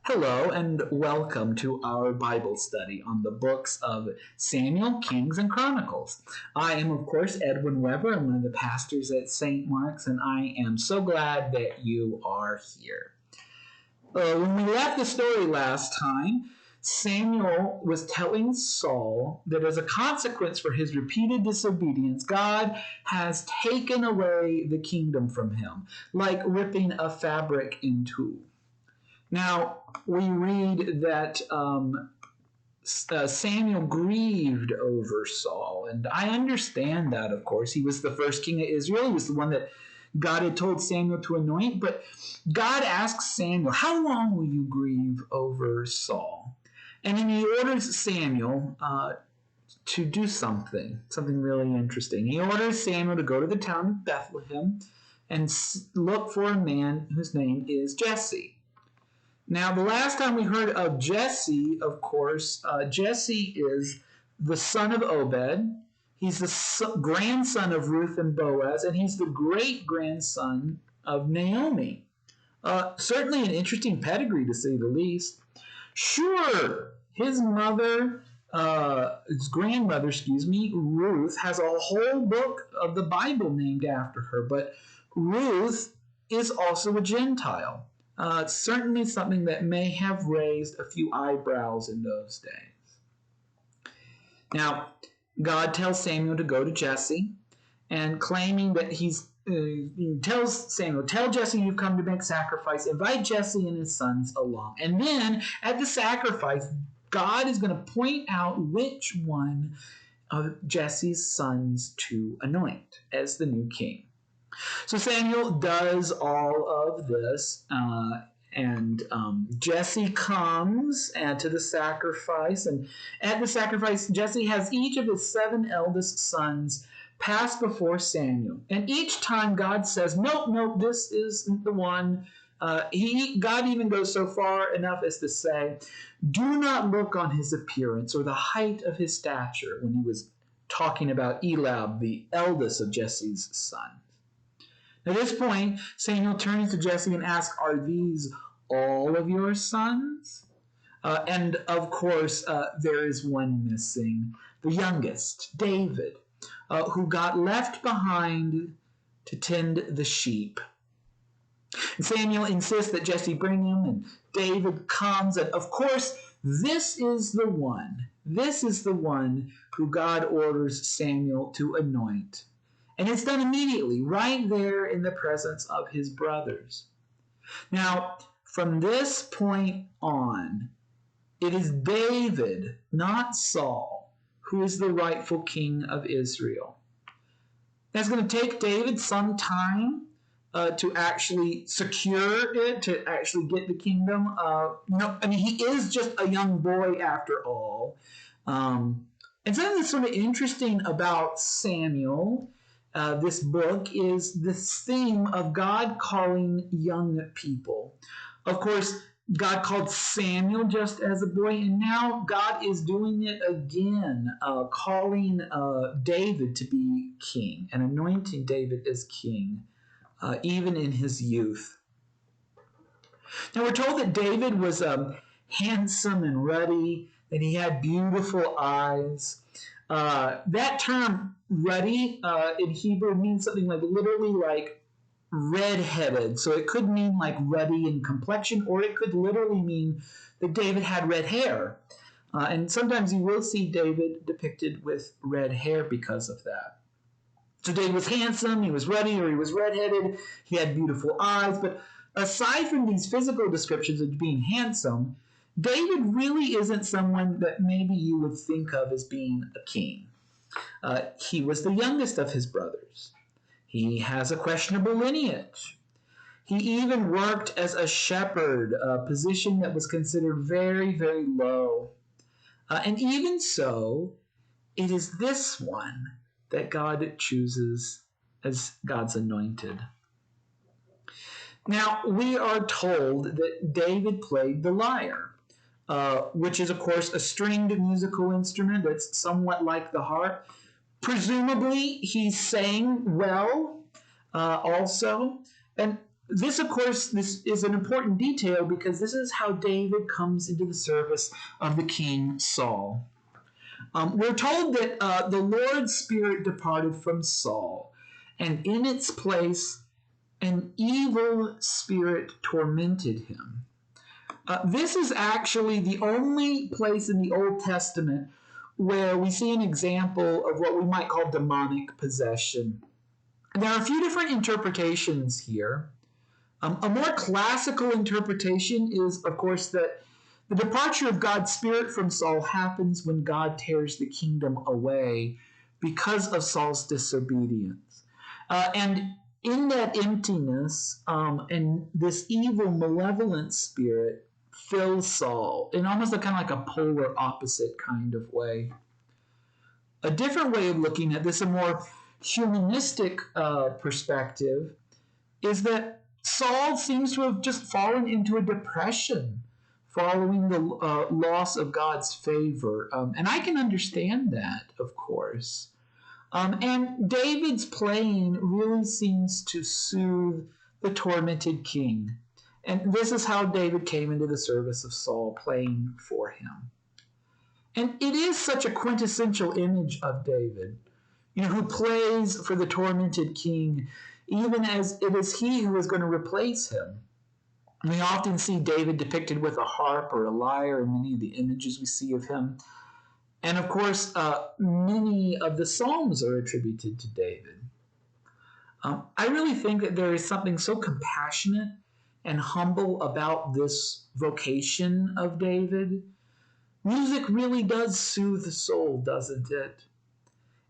Hello and welcome to our Bible study on the books of Samuel, Kings, and Chronicles. I am, of course, Edwin Weber. I'm one of the pastors at St. Mark's, and I am so glad that you are here. When we left the story last time, Samuel was telling Saul that as a consequence for his repeated disobedience, God has taken away the kingdom from him, like ripping a fabric in two. Now, we read that Samuel grieved over Saul, and I understand that, of course. He was the first king of Israel. He was the one that God had told Samuel to anoint, but God asks Samuel, how long will you grieve over Saul? And then he orders Samuel to do something really interesting. He orders Samuel to go to the town of Bethlehem and look for a man whose name is Jesse. Now, the last time we heard of Jesse, of course, Jesse is the son of Obed. He's the grandson of Ruth and Boaz, and he's the great-grandson of Naomi. Certainly an interesting pedigree, to say the least. Sure, his grandmother, Ruth, has a whole book of the Bible named after her, but Ruth is also a Gentile. Certainly something that may have raised a few eyebrows in those days. Now, God tells Samuel to go to Jesse, and claiming that he tells Samuel, tell Jesse you've come to make sacrifice, invite Jesse and his sons along. And then at the sacrifice, God is going to point out which one of Jesse's sons to anoint as the new king. So Samuel does all of this, and Jesse comes to the sacrifice. And at the sacrifice, Jesse has each of his 7 eldest sons pass before Samuel. And each time God says, nope, this isn't the one. God even goes so far enough as to say, do not look on his appearance or the height of his stature, when he was talking about Eliab, the eldest of Jesse's sons. At this point, Samuel turns to Jesse and asks, are these all of your sons? And of course, there is one missing, the youngest, David, who got left behind to tend the sheep. And Samuel insists that Jesse bring him, and David comes, and of course, this is the one who God orders Samuel to anoint. And it's done immediately, right there in the presence of his brothers. Now, from this point on, it is David, not Saul, who is the rightful king of Israel. That's going to take David some time to actually secure it, to actually get the kingdom. He is just a young boy after all. And something that's sort of interesting about Samuel, this book, is this theme of God calling young people. Of course, God called Samuel just as a boy, and now God is doing it again, calling David to be king and anointing David as king, even in his youth. Now we're told that David was handsome and ruddy, that he had beautiful eyes. That term ruddy in Hebrew means something literally like red-headed. So it could mean like ruddy in complexion, or it could literally mean that David had red hair. And sometimes you will see David depicted with red hair because of that. So David was handsome, he was ruddy, or he was red-headed, he had beautiful eyes. But aside from these physical descriptions of being handsome, David really isn't someone that maybe you would think of as being a king. He was the youngest of his brothers. He has a questionable lineage. He even worked as a shepherd, a position that was considered very, very low. And even so, it is this one that God chooses as God's anointed. Now, we are told that David played the lyre, which is, of course, a stringed musical instrument that's somewhat like the harp. Presumably, he sang well also. And This, of course, this is an important detail because this is how David comes into the service of the king Saul. We're told that the Lord's Spirit departed from Saul, and in its place, an evil spirit tormented him. This is actually the only place in the Old Testament where we see an example of what we might call demonic possession. There are a few different interpretations here. A more classical interpretation is, of course, that the departure of God's Spirit from Saul happens when God tears the kingdom away because of Saul's disobedience. And in that emptiness, and this evil, malevolent spirit fills Saul in almost a kind of like a polar opposite kind of way. A different way of looking at this, a more humanistic perspective, is that Saul seems to have just fallen into a depression following the loss of God's favor. And I can understand that, of course. And David's playing really seems to soothe the tormented king. And this is how David came into the service of Saul, playing for him. And it is such a quintessential image of David, who plays for the tormented king, even as it is he who is going to replace him. We often see David depicted with a harp or a lyre in many of the images we see of him. And of course, many of the Psalms are attributed to David. I really think that there is something so compassionate and humble about this vocation of David. Music really does soothe the soul, doesn't it?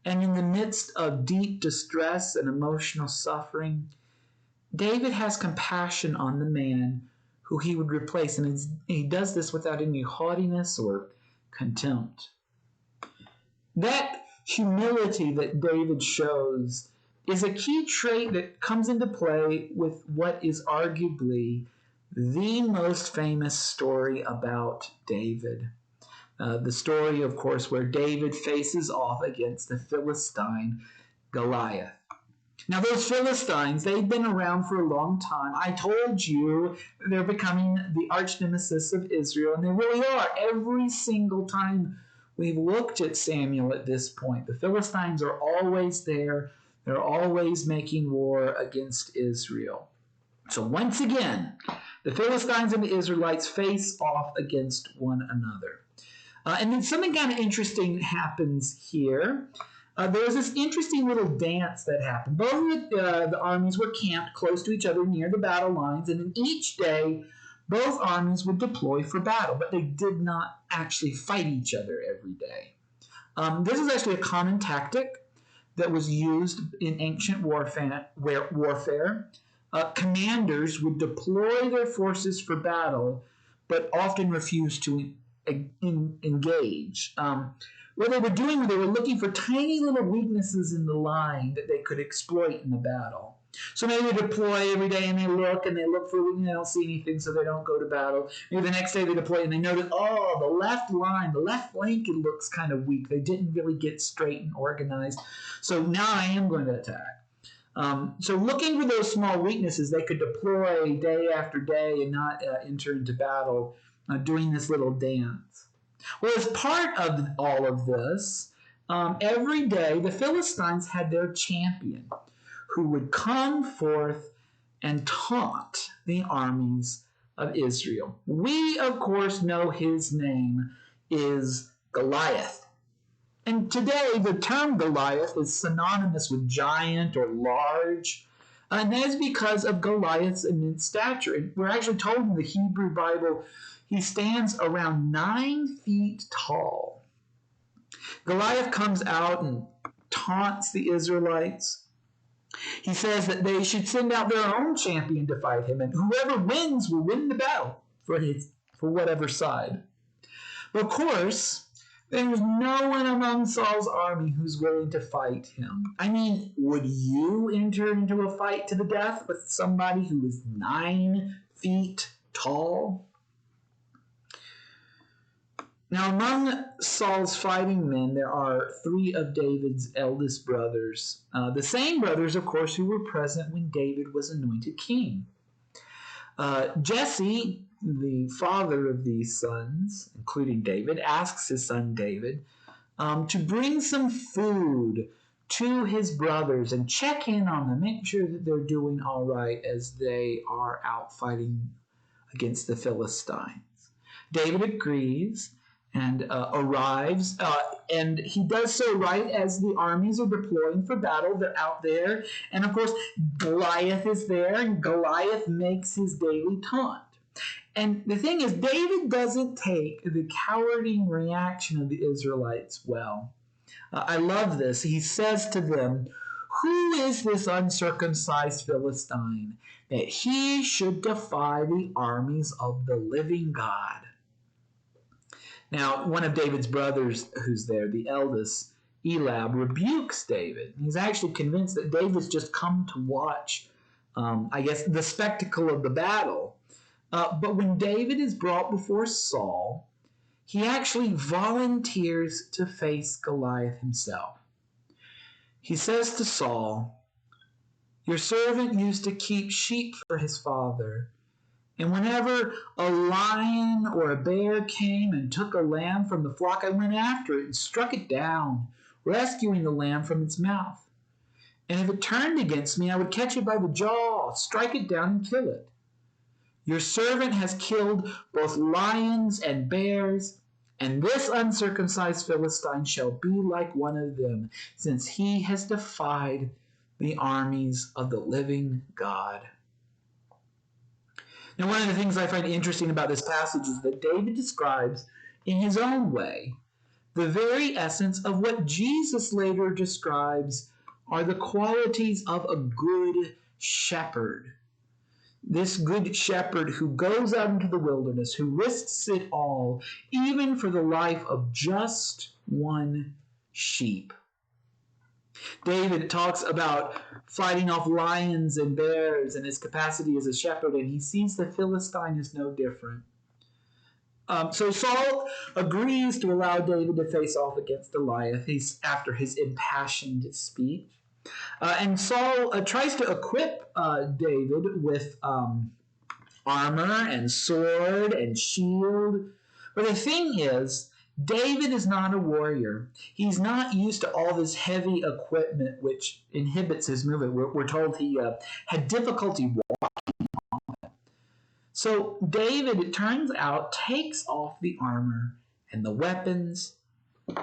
And in the midst of deep distress and emotional suffering, David has compassion on the man who he would replace, and he does this without any haughtiness or contempt. That humility that David shows is a key trait that comes into play with what is arguably the most famous story about David. The story, of course, where David faces off against the Philistine Goliath. Now, those Philistines, they've been around for a long time. I told you they're becoming the arch nemesis of Israel, and they really are. Every single time we've looked at Samuel at this point, the Philistines are always there. They're always making war against Israel. So once again, the Philistines and the Israelites face off against one another. And then something kind of interesting happens here. There's this interesting little dance that happened. Both the armies were camped close to each other near the battle lines, and then each day both armies would deploy for battle, but they did not actually fight each other every day. This is actually a common tactic that was used in ancient warfare. Commanders would deploy their forces for battle, but often refused to engage. What they were doing, they were looking for tiny little weaknesses in the line that they could exploit in the battle. So maybe they deploy every day and they look for, they don't see anything, so they don't go to battle. Maybe the next day they deploy and they notice, the left line, the left flank, it looks kind of weak. They didn't really get straight and organized. So now I am going to attack. So looking for those small weaknesses, they could deploy day after day and not enter into battle doing this little dance. Well, as part of all of this, every day the Philistines had their champion who would come forth and taunt the armies of Israel. We, of course, know his name is Goliath. And today, the term Goliath is synonymous with giant or large, and that is because of Goliath's immense stature. We're actually told in the Hebrew Bible he stands around 9 feet tall. Goliath comes out and taunts the Israelites. He says that they should send out their own champion to fight him, and whoever wins will win the battle for whatever side. But of course, there's no one among Saul's army who's willing to fight him. I mean, would you enter into a fight to the death with somebody who is 9 feet tall? Now, among Saul's fighting men, there are 3 of David's eldest brothers. The same brothers, of course, who were present when David was anointed king. Jesse, the father of these sons, including David, asks his son David to bring some food to his brothers and check in on them, make sure that they're doing all right as they are out fighting against the Philistines. David agrees and arrives, and he does so right as the armies are deploying for battle. They're out there, and of course, Goliath is there, and Goliath makes his daily taunt. And the thing is, David doesn't take the cowarding reaction of the Israelites well. I love this. He says to them, "Who is this uncircumcised Philistine that he should defy the armies of the living God?" Now, one of David's brothers who's there, the eldest, Eliab, rebukes David. He's actually convinced that David's just come to watch, the spectacle of the battle. But when David is brought before Saul, he actually volunteers to face Goliath himself. He says to Saul, "Your servant used to keep sheep for his father, and whenever a lion or a bear came and took a lamb from the flock, I went after it and struck it down, rescuing the lamb from its mouth. And if it turned against me, I would catch it by the jaw, strike it down, and kill it. Your servant has killed both lions and bears, and this uncircumcised Philistine shall be like one of them, since he has defied the armies of the living God." Now, one of the things I find interesting about this passage is that David describes, in his own way, the very essence of what Jesus later describes are the qualities of a good shepherd. This good shepherd who goes out into the wilderness, who risks it all, even for the life of just one sheep. David talks about fighting off lions and bears and his capacity as a shepherd, and he sees the Philistine as no different. So Saul agrees to allow David to face off against Goliath after his impassioned speech. And Saul tries to equip David with armor and sword and shield. But the thing is, David is not a warrior. He's not used to all this heavy equipment which inhibits his movement. We're told he had difficulty walking on it. So David, it turns out, takes off the armor and the weapons,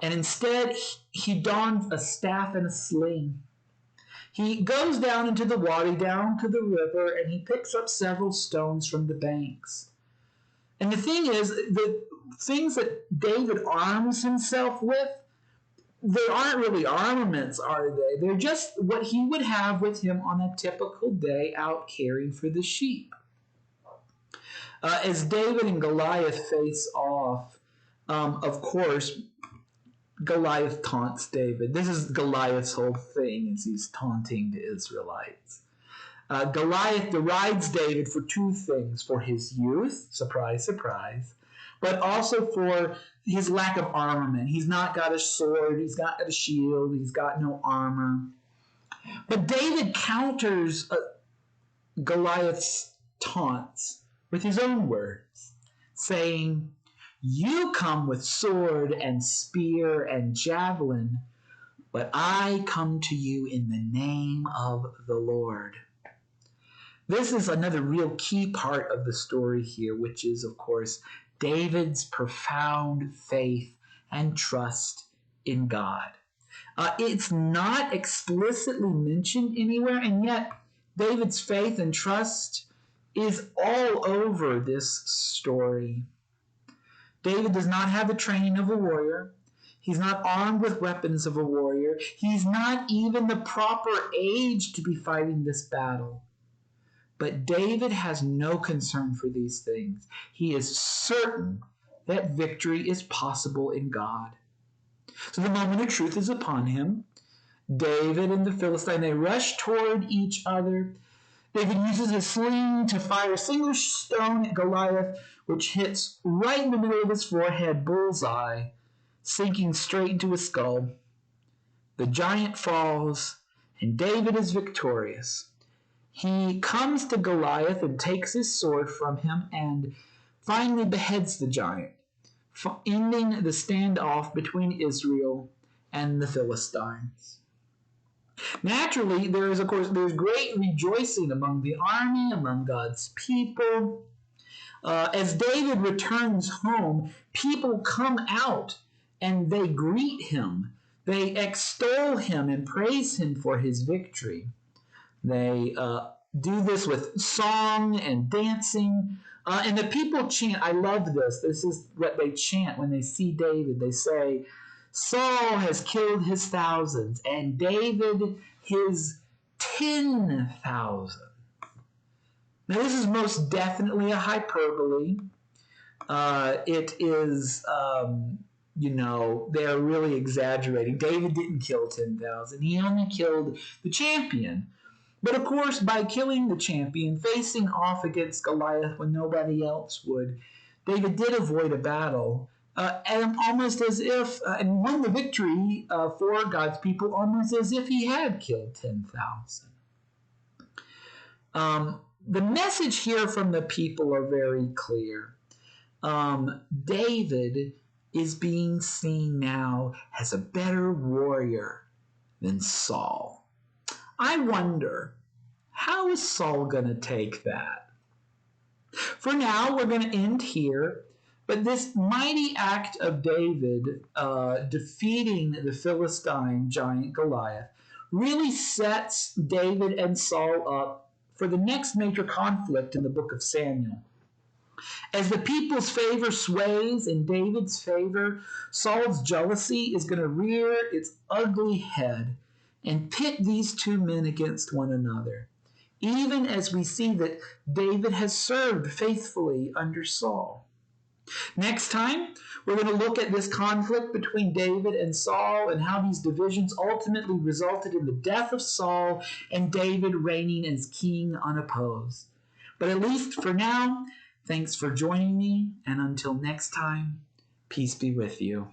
and instead he dons a staff and a sling. He goes down into the wadi, down to the river, and he picks up several stones from the banks. And the thing is, the things that David arms himself with, they aren't really armaments, are they? They're just what he would have with him on a typical day out caring for the sheep. As David and Goliath face off, of course, Goliath taunts David. This is Goliath's whole thing, as he's taunting the Israelites. Goliath derides David for two things: for his youth, surprise, surprise, but also for his lack of armament. He's not got a sword, he's not got a shield, he's got no armor. But David counters Goliath's taunts with his own words, saying, "You come with sword and spear and javelin, but I come to you in the name of the Lord." This is another real key part of the story here, which is, of course, David's profound faith and trust in God. It's not explicitly mentioned anywhere, and yet David's faith and trust is all over this story. David does not have the training of a warrior. He's not armed with weapons of a warrior. He's not even the proper age to be fighting this battle. But David has no concern for these things. He is certain that victory is possible in God. So the moment of truth is upon him. David and the Philistine, they rush toward each other. David uses a sling to fire a single stone at Goliath, which hits right in the middle of his forehead, bullseye, sinking straight into his skull. The giant falls, and David is victorious. He comes to Goliath and takes his sword from him and finally beheads the giant, ending the standoff between Israel and the Philistines. Naturally, there's great rejoicing among the army, among God's people. As David returns home, people come out and they greet him. They extol him and praise him for his victory. They do this with song and dancing. And the people chant. I love this. This is what they chant when they see David. They say, Saul has killed his thousands, and David his 10,000. Now, this is most definitely a hyperbole. It is, they're really exaggerating. David didn't kill 10,000. He only killed the champion. But of course, by killing the champion, facing off against Goliath when nobody else would, David did avoid a battle, and almost as if, and won the victory for God's people, almost as if he had killed 10,000. The message here from the people are very clear. David is being seen now as a better warrior than Saul. I wonder, how is Saul going to take that? For now, we're going to end here. But this mighty act of David defeating the Philistine giant Goliath really sets David and Saul up for the next major conflict in the book of Samuel. As the people's favor sways in David's favor, Saul's jealousy is going to rear its ugly head and pit these two men against one another, even as we see that David has served faithfully under Saul. Next time, we're going to look at this conflict between David and Saul and how these divisions ultimately resulted in the death of Saul and David reigning as king unopposed. But at least for now, thanks for joining me, and until next time, peace be with you.